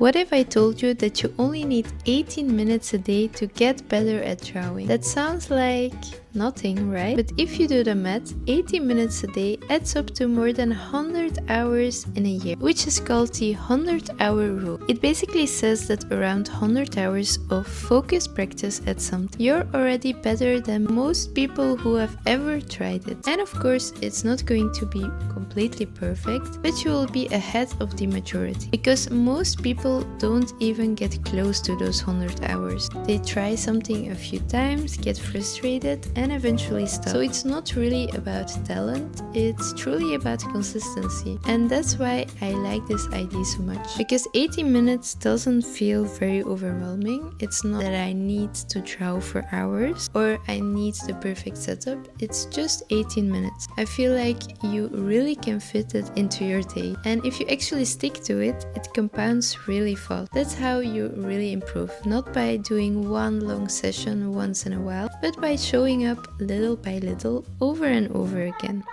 What if I told you that you only need 18 minutes a day to get better at drawing? That sounds like nothing, right? But if you do the math, 80 minutes a day adds up to more than 100 hours in a year, which is called the 100-hour rule. It basically says that around 100 hours of focused practice at something, you're already better than most people who have ever tried it. And of course, it's not going to be completely perfect, but you will be ahead of the majority, because most people don't even get close to those 100 hours. They try something a few times, get frustrated, and eventually stop. So it's not really about talent, it's truly about consistency. And that's why I like this idea so much, because 80 minutes doesn't feel very overwhelming. It's not that I need to draw for hours or I need the perfect setup. It's just 18 minutes. I feel like you really can fit it into your day, and if you actually stick to it, it compounds really fast. That's how you really improve, not by doing one long session once in a while, but by showing up little by little over and over again.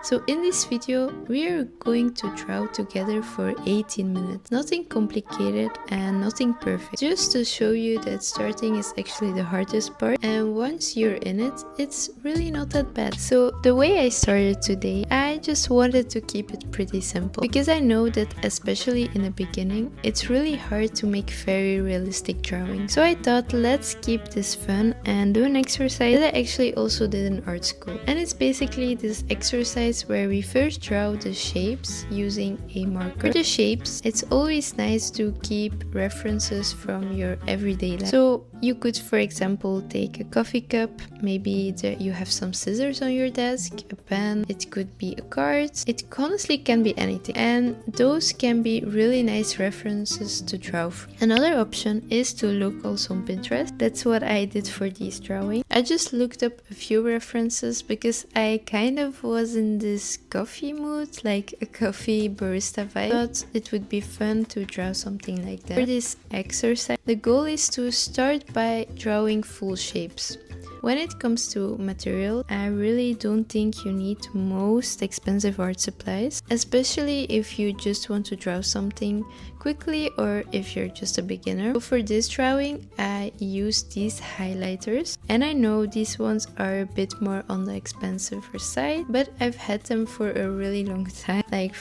So in this video, we are going to draw together for 18 minutes. Nothing complicated and nothing perfect. Just to show you that starting is actually the hardest part, and once you're in it, it's really not that bad. So the way I started today, I just wanted to keep it pretty simple, because I know that especially in the beginning, it's really hard to make very realistic drawings. So I thought, let's keep this fun and do an exercise that I actually also did in art school. And it's basically this exercise where we first draw the shapes using a marker. For the shapes, it's always nice to keep references from your everyday life. So you could, for example, take a coffee cup, maybe you have some scissors on your desk, a pen, it could be a card, it honestly can be anything. And those can be really nice references to draw from. Another option is to look also on Pinterest. That's what I did for these drawings. I just looked up a few references because I kind of was in this coffee mood, like a coffee barista vibe. I thought it would be fun to draw something like that. For this exercise, the goal is to start by drawing full shapes. When it comes to material, I really don't think you need most expensive art supplies, especially if you just want to draw something quickly or if you're just a beginner. So for this drawing, I used these highlighters, and I know these ones are a bit more on the expensive side, but I've had them for a really long time, like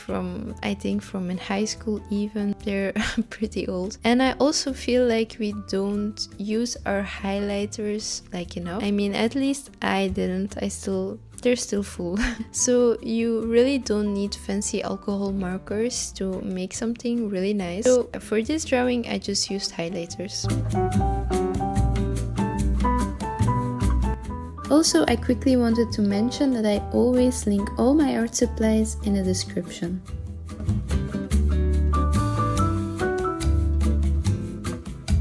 I think from in high school even. They're pretty old. And I also feel like we don't use our highlighters like enough. I mean, at least I didn't. They're still full. So you really don't need fancy alcohol markers to make something really nice. So for this drawing, I just used highlighters. Also, I quickly wanted to mention that I always link all my art supplies in the description.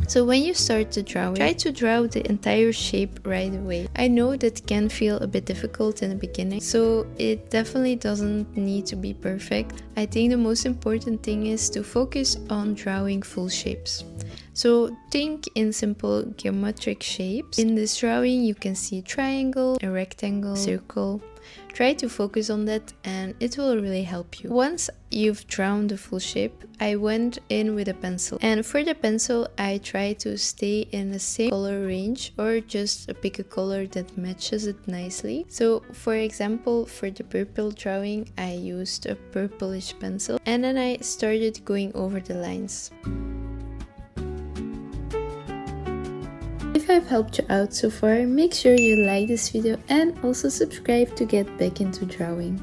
So when you start the drawing, try to draw the entire shape right away. I know that can feel a bit difficult in the beginning, so it definitely doesn't need to be perfect. I think the most important thing is to focus on drawing full shapes. So think in simple geometric shapes. In this drawing, you can see a triangle, a rectangle, circle. Try to focus on that and it will really help you. Once you've drawn the full shape, I went in with a pencil. And for the pencil, I try to stay in the same color range or just pick a color that matches it nicely. So for example, for the purple drawing, I used a purplish pencil and then I started going over the lines. If I've helped you out so far, make sure you like this video and also subscribe to get back into drawing.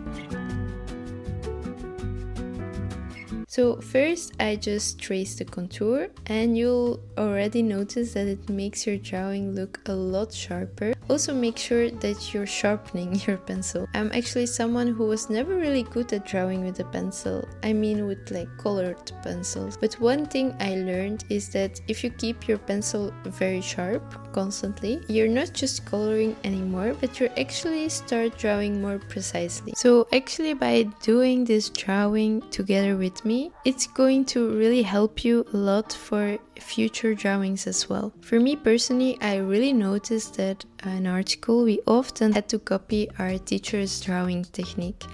So first I just trace the contour and you'll already notice that it makes your drawing look a lot sharper. Also make sure that you're sharpening your pencil. I'm actually someone who was never really good at drawing with a pencil. I mean with like colored pencils. But one thing I learned is that if you keep your pencil very sharp constantly, you're not just coloring anymore, but you actually start drawing more precisely. So actually by doing this drawing together with me, it's going to really help you a lot for future drawings as well. For me personally, I really noticed that in art school we often had to copy our teacher's drawing technique.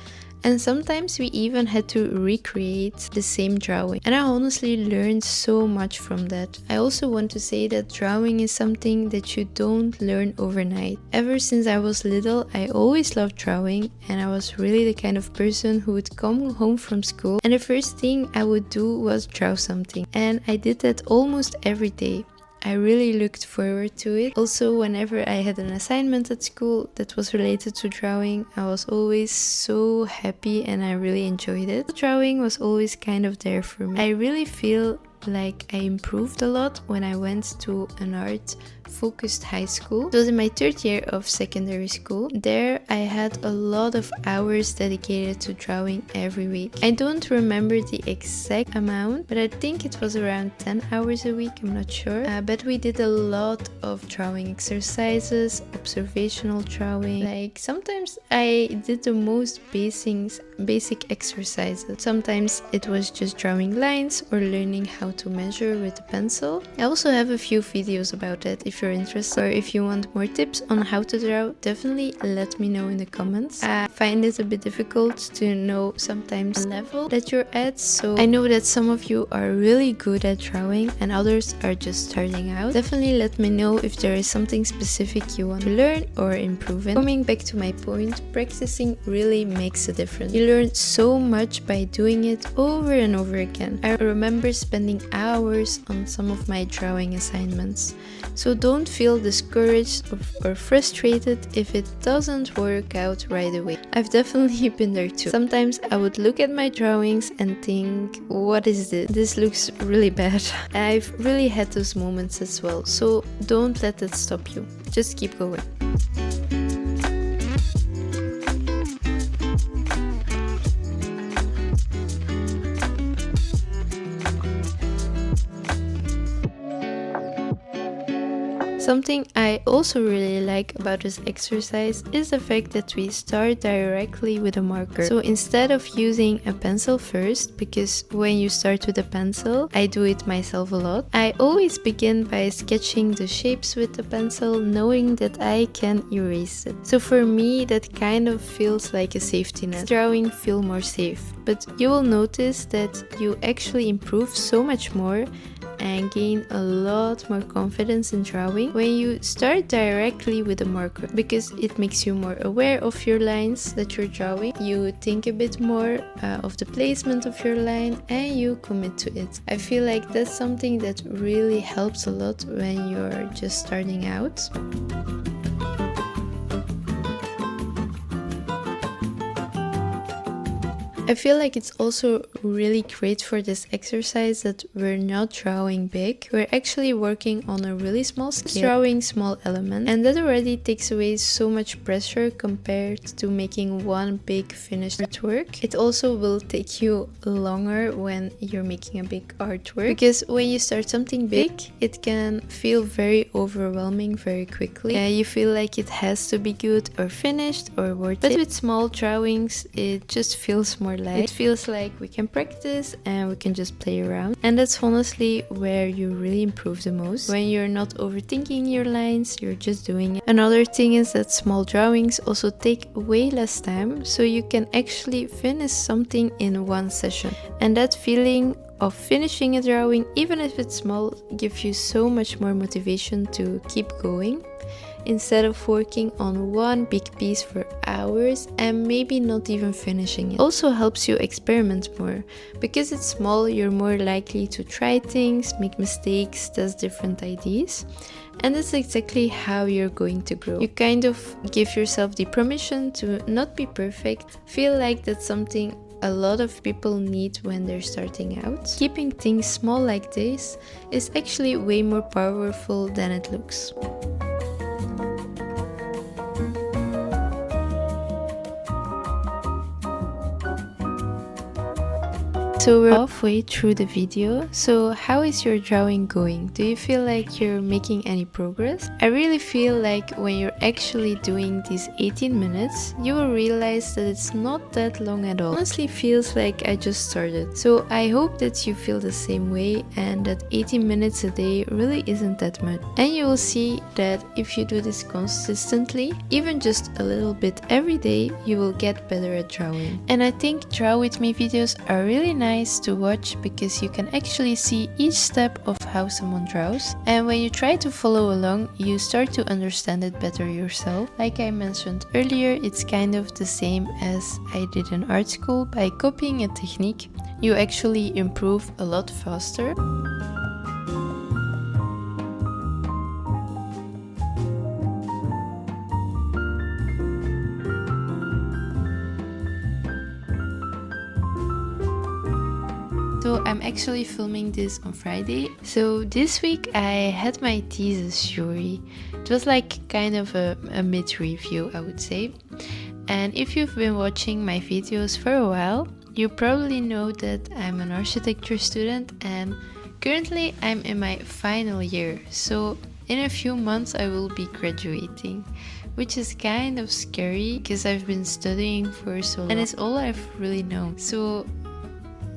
And sometimes we even had to recreate the same drawing. And I honestly learned so much from that. I also want to say that drawing is something that you don't learn overnight. Ever since I was little, I always loved drawing, and I was really the kind of person who would come home from school and the first thing I would do was draw something. And I did that almost every day. I really looked forward to it. Also, whenever I had an assignment at school that was related to drawing, I was always so happy and I really enjoyed it. Drawing was always kind of there for me. I really feel like I improved a lot when I went to an art focused high school. It was in my third year of secondary school. There I had a lot of hours dedicated to drawing every week. I don't remember the exact amount, but I think it was around 10 hours a week, I'm not sure. But we did a lot of drawing exercises, observational drawing. Like sometimes I did the most basic exercises. Sometimes it was just drawing lines or learning how to measure with a pencil. I also have a few videos about that if you're interested, or if you want more tips on how to draw, definitely let me know in the comments. I find it a bit difficult to know sometimes the level that you're at, so I know that some of you are really good at drawing and others are just starting out. Definitely let me know if there is something specific you want to learn or improve in. Coming back to my point, practicing really makes a difference. You learn so much by doing it over and over again. I remember spending hours on some of my drawing assignments. So don't feel discouraged or frustrated if it doesn't work out right away. I've definitely been there too. Sometimes I would look at my drawings and think, what is this? This looks really bad. I've really had those moments as well. So don't let that stop you. Just keep going. Something I also really like about this exercise is the fact that we start directly with a marker. So instead of using a pencil first, because when you start with a pencil, I do it myself a lot, I always begin by sketching the shapes with the pencil, knowing that I can erase it. So for me, that kind of feels like a safety net. Drawing feels more safe, but you will notice that you actually improve so much more and gain a lot more confidence in drawing when you start directly with a marker, because it makes you more aware of your lines that you're drawing. You think a bit more of the placement of your line and you commit to it. I feel like that's something that really helps a lot when you're just starting out. I feel like it's also really great for this exercise that we're not drawing big. We're actually working on a really small scale, drawing small elements, and that already takes away so much pressure compared to making one big finished artwork. It also will take you longer when you're making a big artwork, because when you start something big, it can feel very overwhelming very quickly. You feel like it has to be good or finished or worth it. But with small drawings, it just feels more light. It feels like we can practice and we can just play around, and that's honestly where you really improve the most. When you're not overthinking your lines, you're just doing it. Another thing is that small drawings also take way less time, so you can actually finish something in one session, and that feeling of finishing a drawing, even if it's small, gives you so much more motivation to keep going, instead of working on one big piece for hours and maybe not even finishing it. Also helps you experiment more. Because it's small, you're more likely to try things, make mistakes, test different ideas. And that's exactly how you're going to grow. You kind of give yourself the permission to not be perfect. Feel like that's something a lot of people need when they're starting out. Keeping things small like this is actually way more powerful than it looks. So we're halfway through the video. So how is your drawing going? Do you feel like you're making any progress? I really feel like when you're actually doing these 18 minutes, you will realize that it's not that long at all. It honestly feels like I just started. So I hope that you feel the same way and that 18 minutes a day really isn't that much. And you will see that if you do this consistently, even just a little bit every day, you will get better at drawing. And I think Draw With Me videos are really nice to watch because you can actually see each step of how someone draws, and when you try to follow along you start to understand it better yourself. Like I mentioned earlier, it's kind of the same as I did in art school. By copying a technique you actually improve a lot faster. So I'm actually filming this on Friday. So this week I had my thesis jury. It was like kind of a mid-review, I would say. And if you've been watching my videos for a while, you probably know that I'm an architecture student and currently I'm in my final year. So in a few months I will be graduating, which is kind of scary because I've been studying for so long and it's all I've really known. So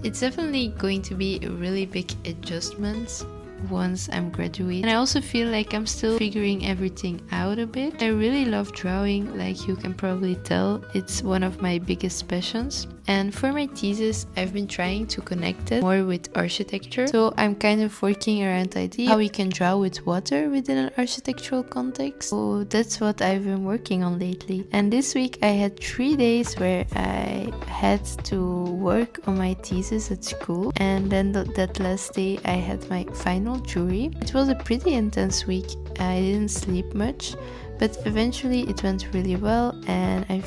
it's definitely going to be a really big adjustment once I'm graduating. And I also feel like I'm still figuring everything out a bit. I really love drawing, like you can probably tell. It's one of my biggest passions. And for my thesis, I've been trying to connect it more with architecture. So I'm kind of working around the idea how we can draw with water within an architectural context. So that's what I've been working on lately. And this week I had 3 days where I had to work on my thesis at school. And then that last day I had my final jury. It was a pretty intense week. I didn't sleep much, but eventually it went really well and I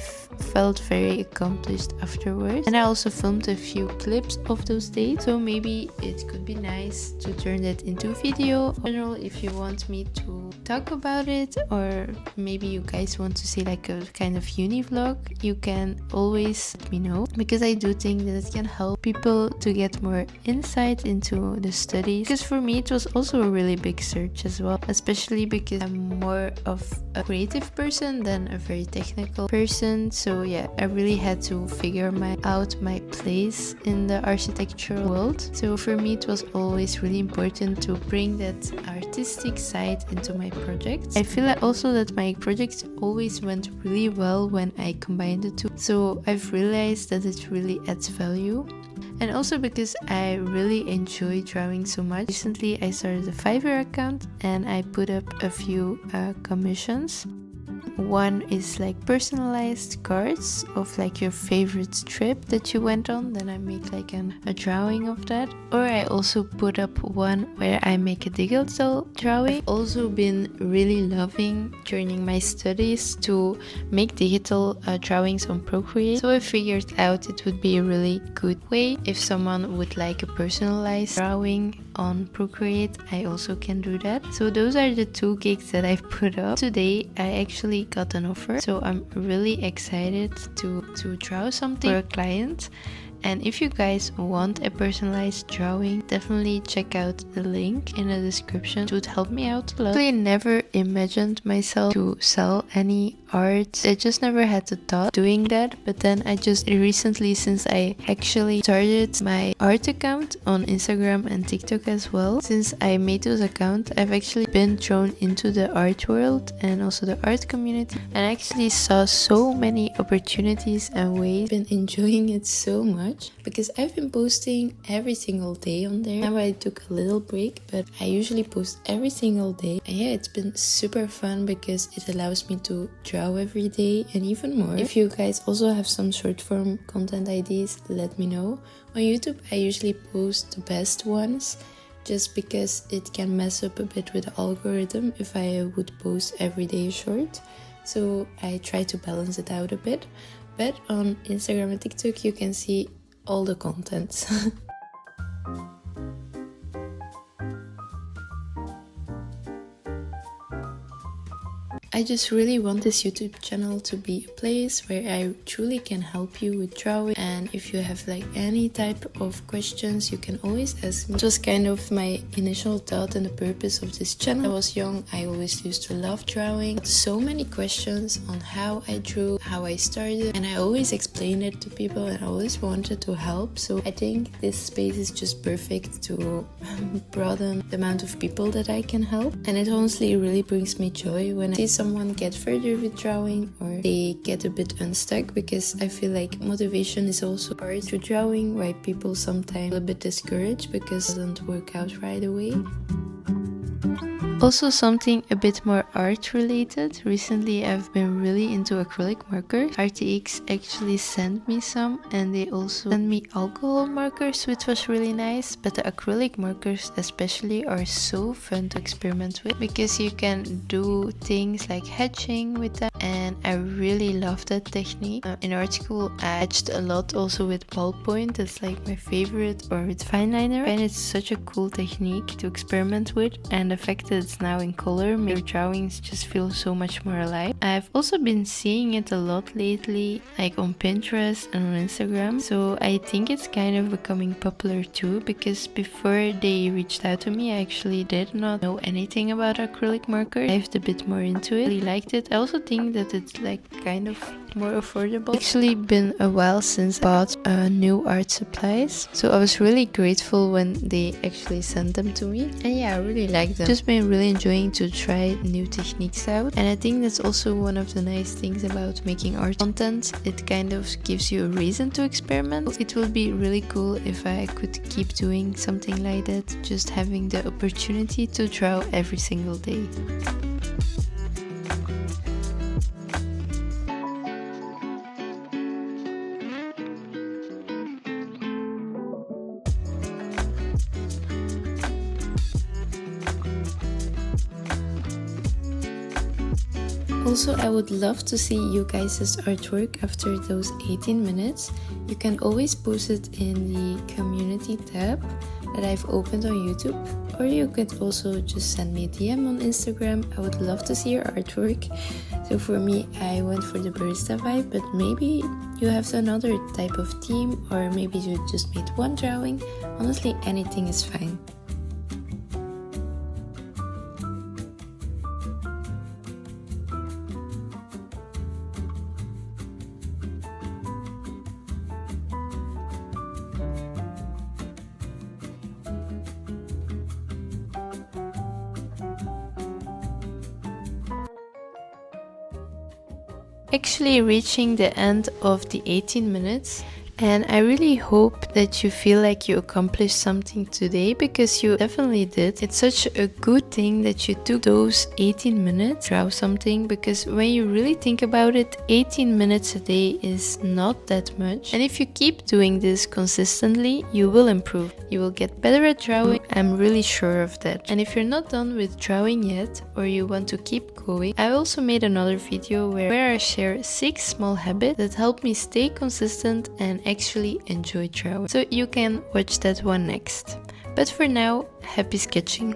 felt very accomplished afterwards. And I also filmed a few clips of those days, so maybe it could be nice to turn that into video. In general, if you want me to talk about it, or maybe you guys want to see like a kind of uni vlog, you can always let me know, because I do think that it can help people to get more insight into the studies. Because for me it was also a really big search as well, especially because I'm more of a creative person than a very technical person. So yeah, I really had to figure out my place in the architectural world. So for me it was always really important to bring that artistic side into my projects. I feel like also that my projects always went really well when I combined the two. So I've realized that it really adds value. And also because I really enjoy drawing so much. Recently I started a Fiverr account and I put up a few commissions. One is like personalized cards of like your favorite trip that you went on, then I make like a drawing of that. Or I also put up one where I make a digital drawing. I've also been really loving during my studies to make digital drawings on Procreate. So I figured out it would be a really good way if someone would like a personalized drawing on Procreate. I also can do that. So those are the 2 gigs that I've put up. Today I actually got an offer, so I'm really excited to draw something for a client. And if you guys want a personalized drawing, definitely check out the link in the description. It would help me out a lot. I never imagined myself to sell any art. I just never had the thought of doing that. But then I just recently, since I actually started my art account on Instagram and TikTok as well, since I made those accounts, I've actually been thrown into the art world and also the art community. And I actually saw so many opportunities and ways. I've been enjoying it so much because I've been posting every single day on there. Now I took a little break, but I usually post every single day. And yeah, it's been super fun because it allows me to draw every day and even more. If you guys also have some short form content ideas, let me know. On YouTube I usually post the best ones, just because it can mess up a bit with the algorithm if I would post every day short. So I try to balance it out a bit. But on Instagram and TikTok you can see all the contents. I just really want this YouTube channel to be a place where I truly can help you with drawing and if you have like any type of questions, you can always ask me. It was kind of my initial thought and the purpose of this channel. When I was young, I always used to love drawing. So many questions on how I drew, how I started, and I always explained it to people and I always wanted to help. So I think this space is just perfect to broaden the amount of people that I can help. And it honestly really brings me joy when I see someone get further with drawing or they get a bit unstuck, because I feel like motivation is also part to drawing, why people sometimes a bit discouraged because it doesn't work out right away. Also something a bit more art related. Recently I've been really into acrylic markers. RTX actually sent me some, and they also sent me alcohol markers, which was really nice. But the acrylic markers especially are so fun to experiment with, because you can do things like hatching with them, and I really love that technique. In art school I hatched a lot also with ballpoint. That's like my favorite, or with fine liner, and it's such a cool technique to experiment with, and the fact that it's now in color makes your drawings just feel so much more alive. I've also been seeing it a lot lately, like on Pinterest and on Instagram, so I think it's kind of becoming popular too, because before they reached out to me I actually did not know anything about acrylic markers. I dived a bit more into it, really liked it. I also think that it's like kind of more affordable. It's actually been a while since I bought new art supplies, so I was really grateful when they actually sent them to me, and yeah, I really like them. Just been really enjoying to try new techniques out, and I think that's also one of the nice things about making art content. It kind of gives you a reason to experiment. It would be really cool if I could keep doing something like that, just having the opportunity to draw every single day. Also, I would love to see you guys' artwork after those 18 minutes. You can always post it in the community tab that I've opened on YouTube, or you could also just send me a DM on Instagram. I would love to see your artwork. So for me, I went for the barista vibe, but maybe you have another type of theme, or maybe you just made one drawing. Honestly, anything is fine. Actually reaching the end of the 18 minutes, and I really hope that you feel like you accomplished something today, because you definitely did. It's such a good thing that you took those 18 minutes to draw something, because when you really think about it, 18 minutes a day is not that much. And if you keep doing this consistently, you will improve. You will get better at drawing. I'm really sure of that. And if you're not done with drawing yet, or you want to keep going, I also made another video where I share 6 small habits that help me stay consistent and actually enjoy drawing. So you can watch that one next. But for now, happy sketching!